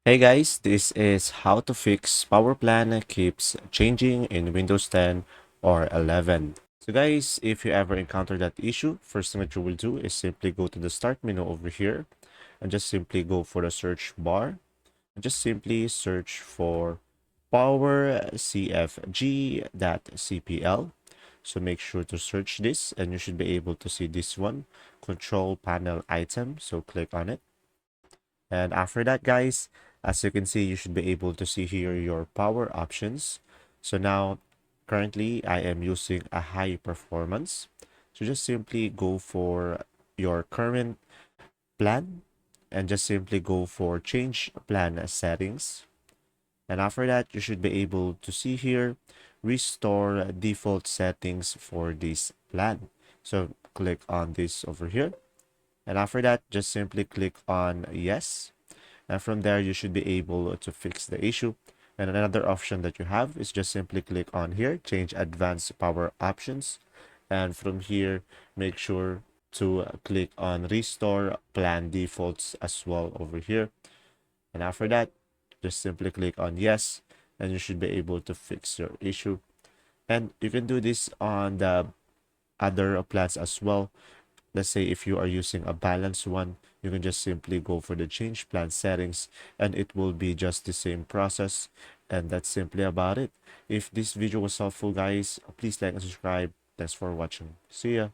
Hey guys, this is how to fix power plan keeps changing in Windows 10 or 11. So guys, if you ever encounter that issue, first thing that you will do is simply go to the start menu over here and just simply go for the search bar and just simply search for power cfg.cpl. So make sure to search this and you should be able to see this one, control panel item. So click on it. And after that, guys, as you can see, you should be able to see here your power options. So now, currently, I am using a high performance. So just simply go for your current plan and just simply go for change plan settings. And after that, you should be able to see here, restore default settings for this plan. So click on this over here. And after that, just simply click on yes. And from there, you should be able to fix the issue. And another option that you have is just simply click on here, change advanced power options. And from here, make sure to click on restore plan defaults as well over here. And after that, just simply click on yes, and you should be able to fix your issue. And you can do this on the other plans as well. Let's say if you are using a balanced one, you can just simply go for the change plan settings and it will be just the same process. And that's simply about it. If this video was helpful, guys, please like and subscribe. Thanks for watching. See ya.